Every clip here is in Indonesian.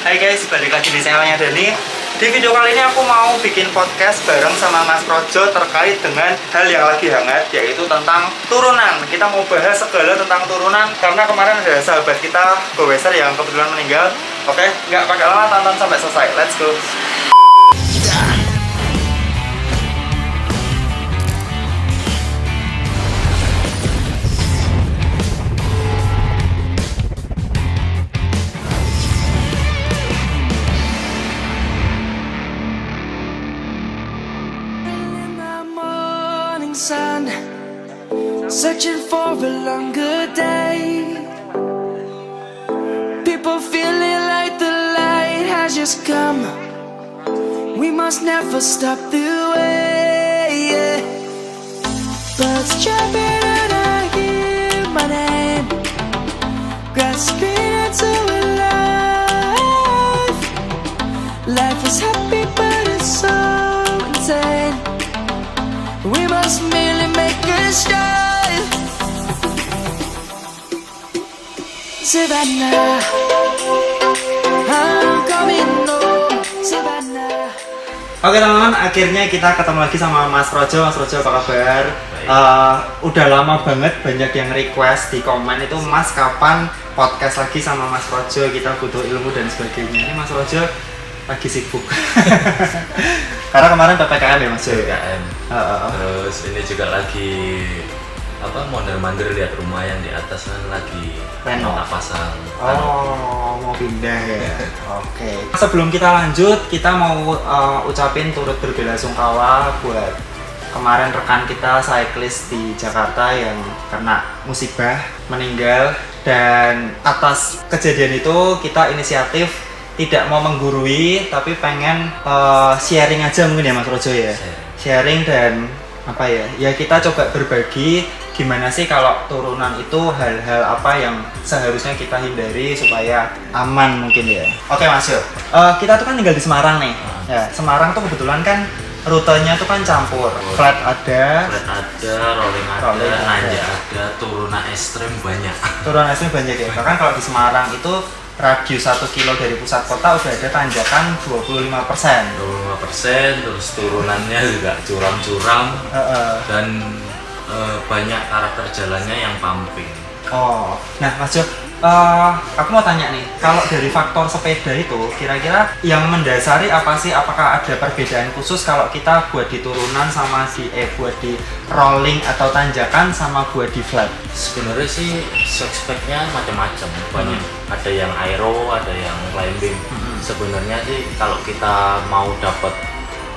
Hai guys, balik lagi di channelnya Dani. Di video kali ini aku mau bikin podcast bareng sama Mas Projo terkait dengan hal yang lagi hangat, yaitu tentang turunan. Kita mau bahas segala tentang turunan karena kemarin ada sahabat kita Goweser yang kebetulan meninggal. Oke, nggak pakai lama, tonton sampai selesai. Let's go. Sun, searching for a longer day. People feeling like the light has just come. We must never stop the way, yeah. Birds jumping and I hear my name, grasping into a life. Life is happy but it's so insane. We must merely make a start. Savannah, I'm coming home. Savannah. Oke teman-teman, akhirnya kita ketemu lagi sama Mas Projo. Mas Projo, apa kabar? Udah lama banget banyak yang request di komen itu, Mas kapan podcast lagi sama Mas Projo? Kita butuh ilmu dan sebagainya. Ini Mas Projo lagi sibuk. Karena kemarin PPKM ya Mas. PPKM. Terus ini juga lagi mondar-mandir lihat rumah yang di atas kan lagi renov pasang. Mau pindah ya. Oke. Sebelum kita lanjut, kita mau ucapin turut berbelasungkawa buat kemarin rekan kita cyclist di Jakarta yang kena musibah meninggal, dan atas kejadian itu kita inisiatif tidak mau menggurui tapi pengen sharing aja mungkin ya Mas Rojo ya. Sharing dan apa ya kita coba berbagi gimana sih kalau turunan itu, hal-hal apa yang seharusnya kita hindari supaya aman mungkin ya. Oke Mas Yo, kita tuh kan tinggal di Semarang nih. Ya, Semarang tuh kebetulan kan rutenya tuh kan campur, flat ada, rolling ada, nanjak ada, turunan ekstrem banyak. Turunan ekstrem banyak ya. Bahkan kalau di Semarang itu radius 1 kilo dari pusat kota udah ada tanjakan 25%. 25%, terus turunannya juga curam-curam dan banyak karakter jalannya yang pumping. Oh, nah Mas Jo, aku mau tanya nih, kalau dari faktor sepeda itu kira-kira yang mendasari apa sih? Apakah ada perbedaan khusus kalau kita buat di turunan sama buat di rolling atau tanjakan sama buat di flat? Sebenarnya sih speknya macam-macam, banyak. Ada yang aero, ada yang climbing. Sebenarnya sih kalau kita mau dapat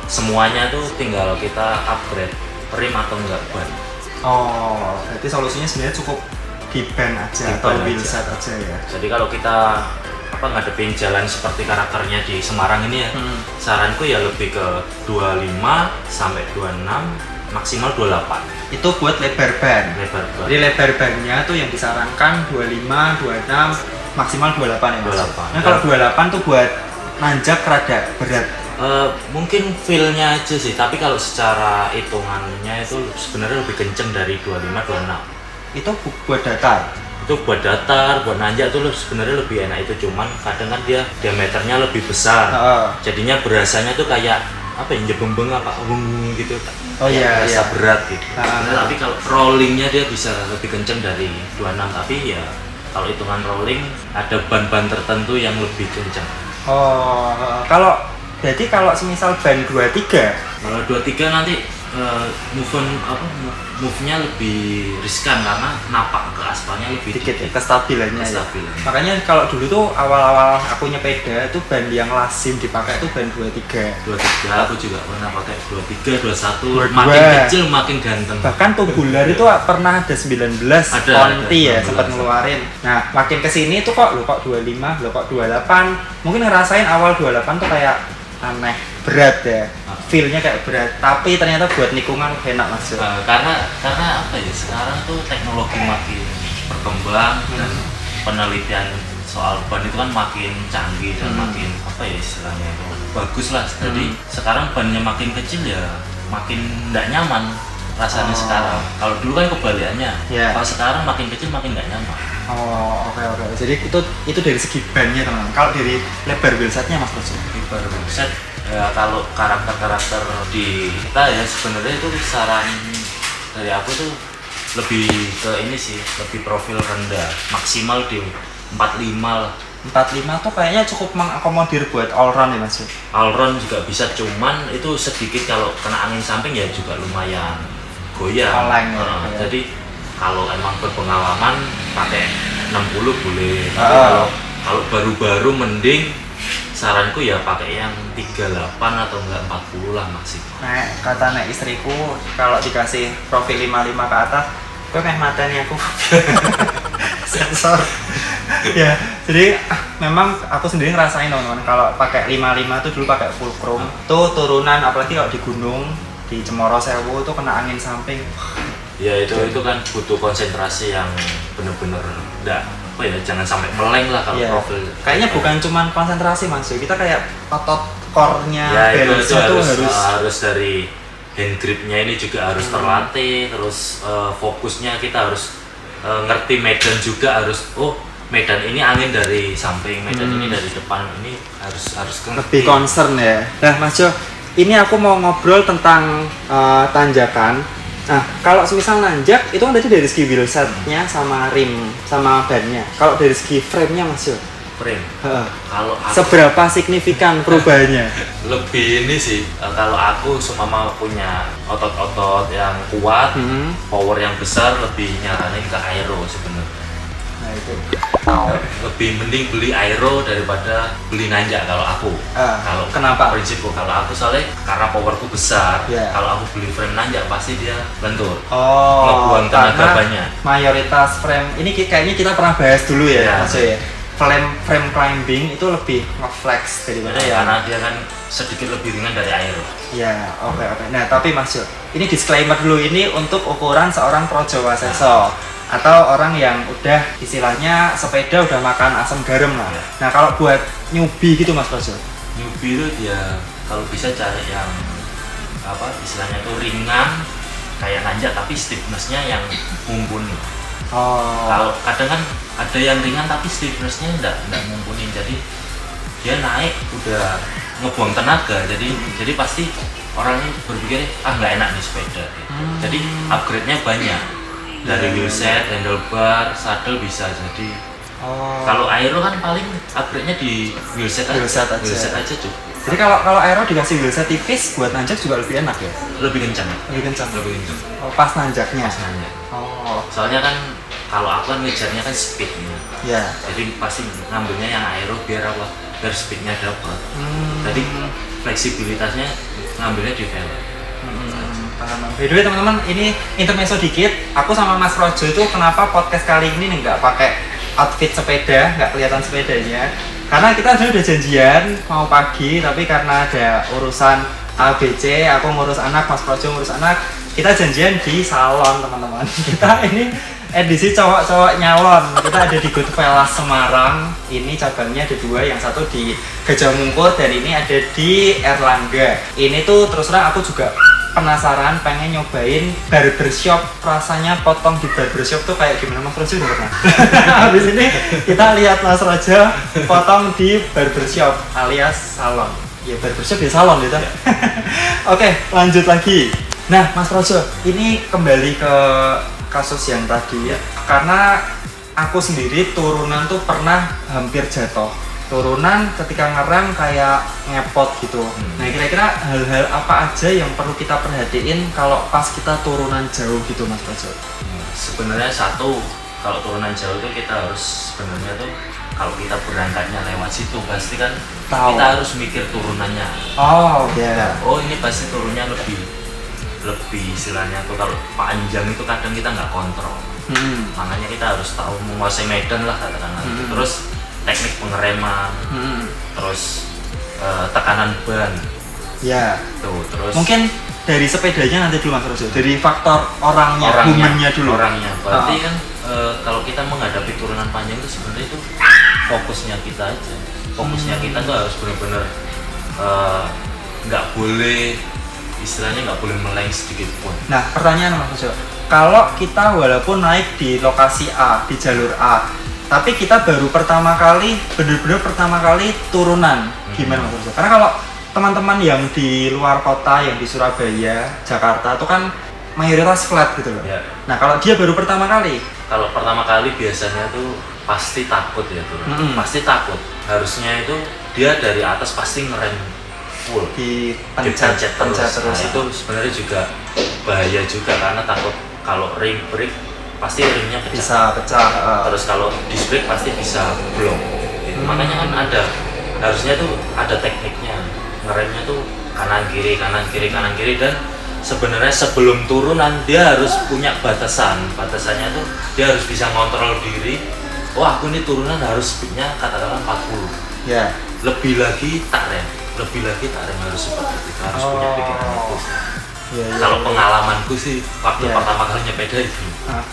semuanya tuh tinggal kita upgrade rim atau enggak ban. Oh, berarti solusinya sebenarnya cukup di ban aja atau wheelset aja ya. Jadi kalau kita ngadepin jalan seperti karakternya di Semarang ini ya, saranku ya lebih ke 25 sampai 26, maksimal 28. Itu buat lebar ban. Jadi lebar bannya tuh yang disarankan 25, 26, maksimal 28 ya Mas. 28. Nah, kalau 28 tuh buat nanjak rada berat. Mungkin feel-nya aja sih, tapi kalau secara hitungannya itu sebenarnya lebih kenceng dari 25-26. Itu buat datar? Itu buat datar, buat nanjak tuh sebenarnya lebih enak itu, cuman kadang kan dia diameternya lebih besar. Jadinya berasanya tuh kayak jebembeng gitu. Oh iya, berasa berat gitu. Tapi kalau rollingnya dia bisa lebih kenceng dari 26, tapi ya kalau hitungan rolling ada ban-ban tertentu yang lebih kenceng. Berarti kalau semisal ban 23, kalau 23 nanti move-nya lebih riskan karena napak ke aspalnya lebih dikit ya, kestabilannya. Kestabilan. Makanya kalau dulu tuh awal-awal aku nyepeda tuh ban yang lazim dipakai tuh ban 23. 23 aku juga pernah pakai 23, 21. Makin kecil makin ganteng. Bahkan tubular itu pernah ada 19 konti ya, sempat ngeluarin. Nah, makin kesini tuh kok 25, kok 28. Mungkin ngerasain awal 28 tuh kayak aneh, berat ya, feel-nya kayak berat, tapi ternyata buat lingkungan enak Mas. Karena sekarang tuh teknologi makin berkembang dan penelitian soal ban itu kan makin canggih dan makin istilahnya itu bagus lah. Jadi sekarang bannya makin kecil ya makin nggak nyaman rasanya sekarang. Kalau dulu kan kebalikannya, kalau sekarang makin kecil makin nggak nyaman. Oh, oke. Jadi itu dari segi bannya teman-teman. Kalau dari lebar wheelsetnya Mas Projo? Lebar wheelset ya, kalau karakter di kita ya sebenarnya itu saran dari aku tuh lebih ke ini sih, lebih profil rendah, maksimal di 45 lah. 45 tuh kayaknya cukup mengakomodir buat all round ya Mas. Allround juga bisa, cuman itu sedikit kalau kena angin samping ya juga lumayan goyang. Oleng ya, ya. Jadi kalau emang berpengalaman pakai 60 boleh. Tapi kalau baru-baru mending saranku ya pakai yang 38 atau enggak 40 lah maksimal. Nah, kata nek istriku kalau dikasih profil 55 ke atas, gue meh mateni aku. Sensor. Ya, jadi memang aku sendiri ngerasain teman-teman kalau pakai 55 tuh dulu pakai full chrome tuh turunan, apalagi kalau di gunung di Cemoro Sewu tuh kena angin samping. Ya itu kan butuh konsentrasi yang bener-bener enggak apa ya, jangan sampai meleng lah kalau Ya, profil. kayaknya bukan cuma konsentrasi Mas, kita kayak otot core-nya Ya balance itu itu harus dari hand gripnya ini juga harus terlatih, terus fokusnya kita harus ngerti medan juga, harus medan ini angin dari samping, medan ini dari depan, ini harus lebih concern ya. Nah Mas Jo, ini aku mau ngobrol tentang tanjakan. Nah kalau semisal nanjak itu kan tadi dari segi wheelsetnya sama rim sama bannya. Kalau dari segi frame-nya Mas Jo, frame. Kalau aku seberapa signifikan perubahannya? lebih ini sih, kalau aku seumpama punya otot-otot yang kuat, power yang besar, lebih nyaranin ke aero sebenarnya. Nah itu. Lebih mending beli aero daripada beli nanjak kalau aku. Kalau kenapa? Prinsipku kalau aku soalnya karena powerku besar. Yeah. Kalau aku beli frame nanjak pasti dia lentur. Oh, ngebuang tenaga banyak. Mayoritas frame ini kayaknya kita pernah bahas dulu ya, Yeah. Mas Jo ya. Frame climbing itu lebih ngeflex daripada ya. Karena dia kan sedikit lebih ringan dari aero. Ya, oke. Nah, tapi Mas Jo, ini disclaimer dulu, ini untuk ukuran seorang Projo Waseso atau orang yang udah istilahnya sepeda udah makan asam garam lah. Nah, kalau buat newbie gitu Mas Projo. Newbie itu dia kalau bisa cari yang apa istilahnya itu ringan kayak nanjak tapi stiffness-nya yang mumpuni. Oh. Kalau kadang kan ada yang ringan tapi stiffness-nya enggak mumpuni, jadi dia naik udah ngebuang tenaga, jadi pasti orang berpikir nggak enak nih sepeda. Jadi upgrade-nya banyak dari wheelset, handlebar, saddle bisa. Jadi kalau aero kan paling upgrade-nya di wheelset aja cukup. Jadi kalau aero dikasih wheelset tipis buat nanjak juga lebih enak ya? Lebih kencang. Lebih kencang. Oh, pas nanjaknya. Oh. Soalnya kan kalau aku kan ngejarnya kan speednya. Ya. Jadi pasti ngambilnya yang aero biar apa? Biar speednya dapat. Jadi fleksibilitasnya ngambilnya di velg. By the way teman-teman, ini intermezzo dikit. Aku sama Mas Projo itu kenapa podcast kali ini nggak pakai outfit sepeda, nggak kelihatan sepedanya? Karena kita udah janjian mau pagi, tapi karena ada urusan ABC, aku ngurus anak, Mas Projo ngurus anak, kita janjian di salon teman-teman. Kita ini edisi cowok-cowok nyalon. Kita ada di Goodfellas Semarang. Ini cabangnya ada 2, yang satu di Gajah Mungkur dan ini ada di Erlangga. Ini tuh terus terang aku juga penasaran, pengen nyobain barbershop. Rasanya potong di barbershop tuh kayak gimana Mas Rojo udah pernah? Habis ini kita lihat Mas Rojo potong di barbershop alias salon. Ya barbershop ya salon gitu. Oke, lanjut lagi. Nah Mas Rojo, ini kembali ke kasus yang tadi ya. Karena aku sendiri turunan tuh pernah hampir jatuh. Turunan ketika ngerem kayak ngepot gitu. Nah kira-kira hal-hal apa aja yang perlu kita perhatiin kalau pas kita turunan jauh gitu Mas Projo? Sebenarnya satu, kalau turunan jauh itu kita harus sebenarnya tuh kalau kita berangkatnya lewat situ pasti kan kita harus mikir turunannya. Oh ya. Oh ini pasti turunnya lebih istilahnya tuh kalau panjang itu kadang kita nggak kontrol. Makanya kita harus tahu menguasai medan lah katakanlah. Terus teknik pengereman, terus tekanan ban. Ya. Tuh, terus mungkin dari sepedanya nanti dulu Mas Rojo. Dari faktor orangnya dulu. Orangnya. Berarti kan kalau kita menghadapi turunan panjang itu sebenarnya itu fokusnya kita aja. Fokusnya kita tuh harus benar-benar nggak boleh istilahnya nggak boleh meleng sedikit pun. Nah pertanyaan Mas Rojo, kalau kita walaupun naik di lokasi A, di jalur A, tapi kita baru pertama kali, bener-bener pertama kali turunan, gimana Mas Rojo? Karena kalau teman-teman yang di luar kota, yang di Surabaya, Jakarta itu kan mayoritas flat gitu loh. Ya. Nah kalau dia baru pertama kali, Kalau pertama kali biasanya tuh pasti takut ya turun. Pasti takut. Harusnya itu dia dari atas pasti ngerem full. dipencet Dipencet terus. Nah, itu sebenarnya juga bahaya juga karena takut kalau ring brake pasti ringnya pecah. Bisa pecah. Terus kalau disc brake pasti bisa blok. Gitu. Makanya kan harusnya tuh ada tekniknya. Ngeremnya tuh kanan kiri dan sebenarnya sebelum turunan dia harus punya batasannya tuh dia harus bisa ngontrol diri. Wah, aku ini turunan harus speednya katakanlah 40. Ya. Lebih lagi tak rem harus seperti itu, harus punya pikiran itu. Ya. Kalau pengalamanku sih waktu Ya. pertama kali nyepeda itu.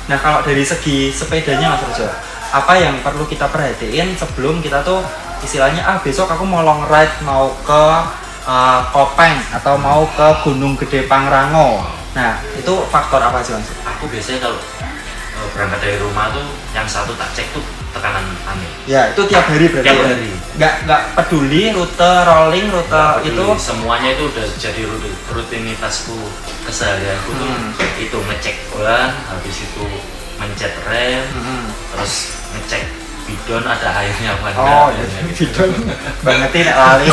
Nah kalau dari segi sepedanya Mas Rojo, apa yang perlu kita perhatiin sebelum kita tuh istilahnya besok aku mau long ride, mau ke Kopeng atau mau ke Gunung Gede Pangrango. Nah itu faktor apa sih Mas? Aku biasanya kalau berangkat dari rumah tuh yang satu tak cek tuh tekanan angin. Ya itu tiap hari berarti. Tiap ya? hari. Nggak peduli rute rolling, rute Nah, itu. semuanya itu udah jadi rutinitasku keseharianku tuh itu ngecek ban, habis itu mencet rem, terus ngecek bidon ada airnya apa enggak. Oh iya, bidon bangetin lali.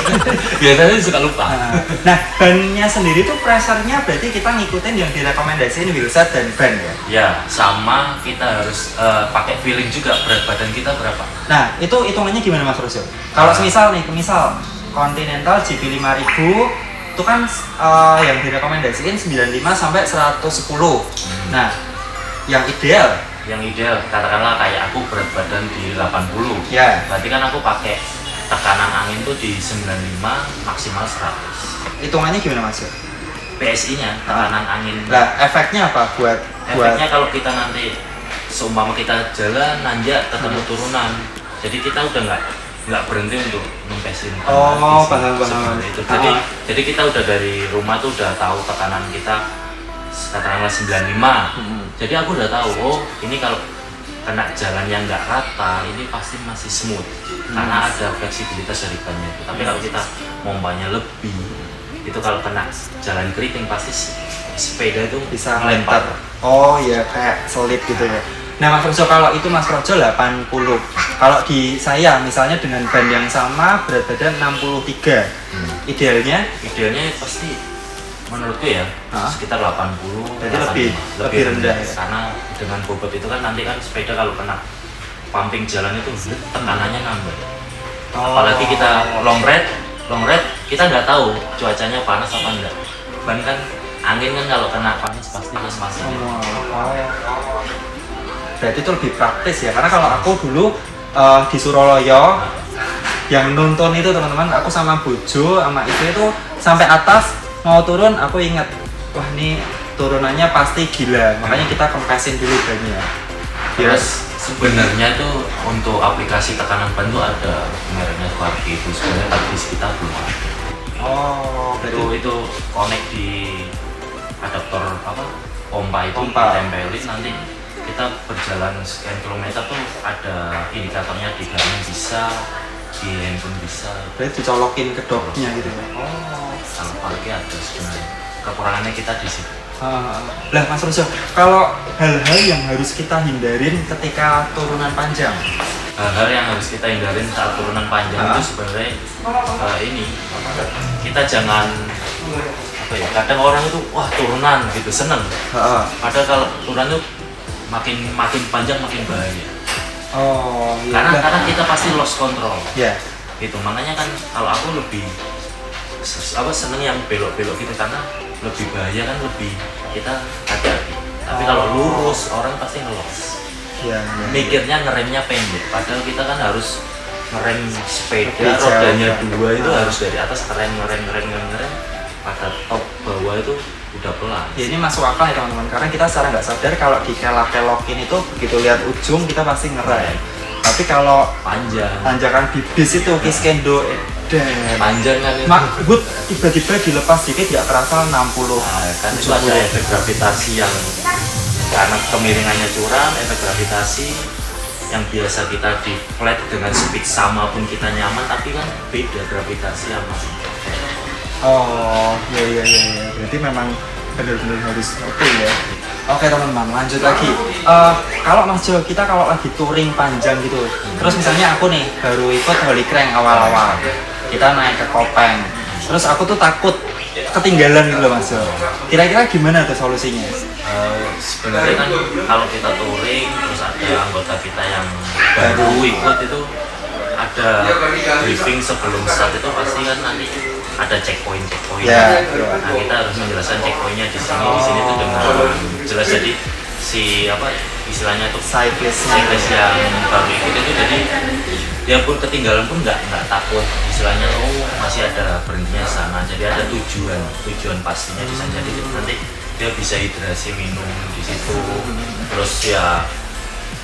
Biasanya suka lupa. Nah bannya sendiri tuh pressure-nya berarti kita ngikutin yang direkomendasiin wheelset dan ban ya? Ya, sama kita harus pakai feeling juga berat badan kita berapa. Nah, itu hitungannya gimana Mas Rojo? Kalau misal Continental GP 5000 itu kan yang direkomendasiin 95 sampai 110. Nah, yang ideal Katakanlah kayak aku berat badan di 80. ya. Berarti kan aku pakai tekanan angin tuh di 95 maksimal 100. Hitungannya gimana Mas? PSI-nya tekanan angin. Lah, efeknya apa buat Efeknya kalau kita nanti seumpama kita jalan nanjak ketemu turunan, jadi kita udah nggak berhenti untuk nempesin paham. itu. Jadi kita udah dari rumah tuh udah tahu tekanan kita katakanlah 95. Jadi aku udah tahu, oh ini kalau kena jalan yang nggak rata ini pasti masih smooth karena ada fleksibilitas dari bannya itu. Tapi kalau kita mompanya lebih, itu kalau kena jalan keriting pasti sepeda itu bisa melempar. Oh iya, kayak solid gitu ya. Nah Mas Rojo, kalau itu Mas Rojo 80. Kalau di saya misalnya dengan ban yang sama berat badan 63. Idealnya Pasti menurutku ya sekitar 80. Berarti lebih rendah ya? Karena dengan bobot itu kan nanti kan sepeda kalau kena pumping jalan itu tekanannya nambah. Apalagi kita long ride kita nggak tahu cuacanya panas apa enggak. Ban kan angin kan kalau kena panas pasti masih. Berarti itu lebih praktis ya, karena kalau aku dulu di Suralaya yang nonton itu teman-teman, aku sama bojo sama itu sampai atas mau turun, aku ingat wah ini turunannya pasti gila, makanya kita kempesin dulu bannya. Terus sebenarnya tuh untuk aplikasi tekanan ban tuh ada mereknya Sparky itu sebenarnya tapi kita belum ada. Itu connect di adaptor pompa itu ditempelin, nanti kita berjalan sekian kilometer tuh ada indikatornya di Garmin bisa, di handphone bisa. Berarti dicolokin ke doknya gitu ya. Kalau parkir ada sebenarnya. Kekurangannya kita di situ. Lah Mas Rojo, kalau hal-hal yang harus kita hindarin ketika turunan panjang? Hal-hal yang harus kita hindarin saat turunan panjang itu sebenarnya kita jangan kadang orang itu wah turunan gitu seneng. Padahal kalau turunan itu makin panjang makin bahaya. Karena kita pasti lost control. Itu makanya kan kalau aku lebih seneng yang belok-belok gitu karena lebih bahaya kan, lebih kita hati-hati. Tapi kalau lurus orang pasti ngelos. Mikirnya ngeremnya pendek, padahal kita kan harus ngerem sepeda rodanya 2 itu harus dari atas ngerem pada top bawah itu udah pelan. Ya ini masuk akal ya teman-teman, karena kita secara nggak sadar kalau dikelak-kelokin itu begitu lihat ujung kita pasti ngerem. Tapi kalau tanjakan bibis itu kiskendo panjang kan itu. But tiba-tiba dilepas dikit nggak kerasa 60. Kan itu ada efek gravitasi yang karena kemiringannya curam, efek gravitasi yang biasa kita di flat dengan speed sama pun kita nyaman, tapi kan beda gravitasi sama. Oh, iya. Berarti memang benar-benar harus oke ya. Oke teman-teman, lanjut lagi. Kalau Mas Jo, kita kalau lagi touring panjang gitu, terus misalnya aku nih baru ikut Holy Crank awal-awal, kita naik ke Kopeng, terus aku tuh takut ketinggalan gitu loh Mas Jo. Kira-kira gimana tuh solusinya? Sebenarnya kan kalau kita touring terus ada anggota kita yang baru ikut itu ada briefing sebelum start itu pasti kan nanti ada checkpoint. Ya. Nah kita harus menjelaskan checkpointnya di sini tuh dengan jelas, jadi si apa istilahnya tuh Cyclist yang baru ikut itu, jadi dia pun ketinggalan pun nggak takut istilahnya, oh masih ada berhentinya sana, jadi ada tujuan pastinya di sana, jadi nanti dia bisa hidrasi minum di situ, terus ya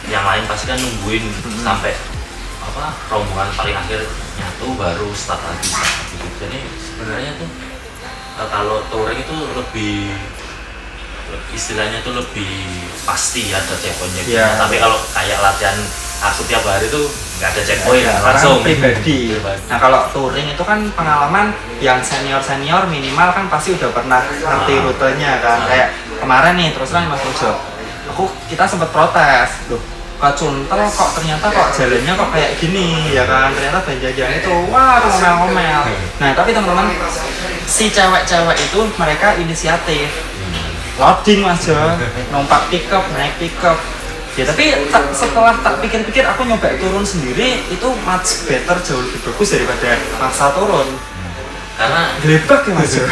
yang lain pasti kan nungguin sampai apa rombongan paling akhir nyatu baru start lagi gitu. Jadi sebenarnya tuh kalau touring itu lebih istilahnya tuh lebih pasti ada checkpointnya gitu. Yeah. Tapi kalau kayak latihan aku tiap hari tuh nggak ada checkpoint, langsung pribadi. Nah kalau touring itu kan pengalaman yang senior minimal kan pasti udah pernah ngerti rutenya kan. Kayak kemarin nih terus kan Mas Rojo, kita sempat protes, loh kok Cuntel kok ternyata kok jalannya kok kayak gini ya kan, ternyata Banjagian itu wah ngomel-ngomel. Nah tapi teman-teman, si cewek-cewek itu mereka inisiatif loading Mas Jo, numpak pickup, naik pickup ya, tapi setelah tak pikir-pikir aku nyoba turun sendiri itu much better, jauh lebih bagus daripada maksa turun karena gelebak ya Mas Jo.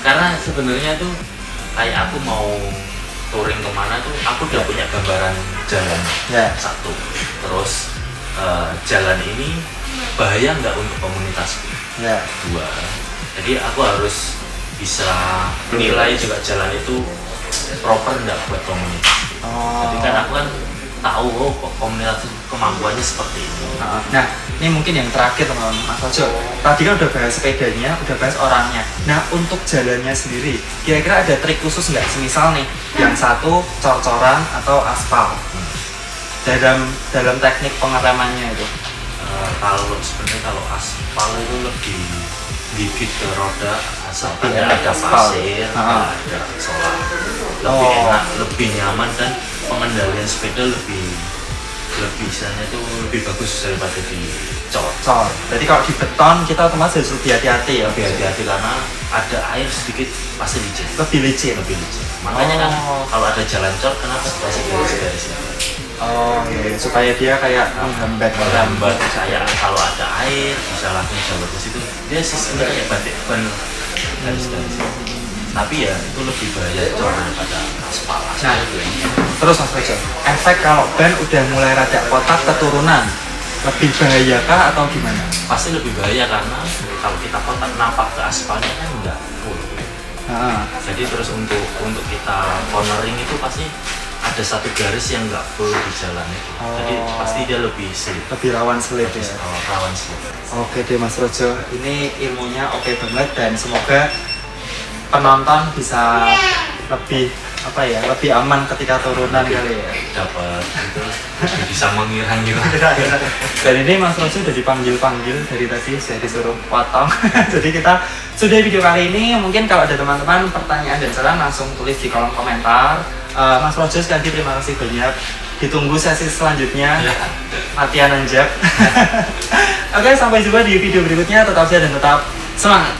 Karena sebenarnya tuh kayak aku mau touring kemana tuh aku udah punya gambaran jalan satu, terus jalan ini bahaya nggak untuk komunitasku, dua, jadi aku harus bisa nilai juga jalan itu proper nggak buat komunitas. Jadi kan aku kan tahu komunitas kemampuannya seperti ini. Nah ini mungkin yang terakhir teman-teman Mas Rojo, tadi kan udah bahas sepedanya, udah bahas orangnya. Nah untuk jalannya sendiri kira-kira ada trik khusus nggak, semisal nih yang satu cor-coran atau aspal dalam teknik pengeremannya itu? Kalau sebenarnya kalau aspal itu lebih gigit ke roda, asalkan ada pasir, ada solar, lebih enak, lebih nyaman, dan pengendalian sepeda lebih istilahnya itu lebih bagus daripada di cor. Jadi kalau di beton kita otomatis harus lebih hati-hati ya. Lebih hati-hati karena ada air sedikit pasti licin. Lebih licin. Makanya kan kalau ada jalan cor kenapa situasi garis-garis itu? Iya, supaya dia kayak menghambat kayak kalau ada air bisa langsung jalur ke situ, dia sistemnya kayak batik ban garis-garis. Tapi ya itu lebih bahaya cor daripada aspal. Nah, terus Mas Rojo, efek kalau ban udah mulai rada kotak keturunan lebih bahaya kah atau gimana? Pasti lebih bahaya karena kalau kita kotak nampak ke aspalnya kan enggak full. Jadi terus untuk kita cornering itu pasti ada satu garis yang nggak full di jalan itu. Jadi pasti dia lebih slip. Lebih rawan slip ya. Rawan slip. Oke deh Mas Rojo, ini ilmunya oke banget dan semoga penonton bisa lebih lebih aman ketika turunan kali ya. Dapat itu bisa mengira-ngira. Dan ini Mas Rojo udah dipanggil dari tadi, saya disuruh potong. Jadi kita sudah video kali ini. Mungkin kalau ada teman-teman pertanyaan dan saran langsung tulis di kolom komentar. Mas Rojo sekali lagi terima kasih banyak. Ditunggu sesi selanjutnya latihan nanjak. Oke, sampai jumpa di video berikutnya. Tetap sehat dan tetap semangat.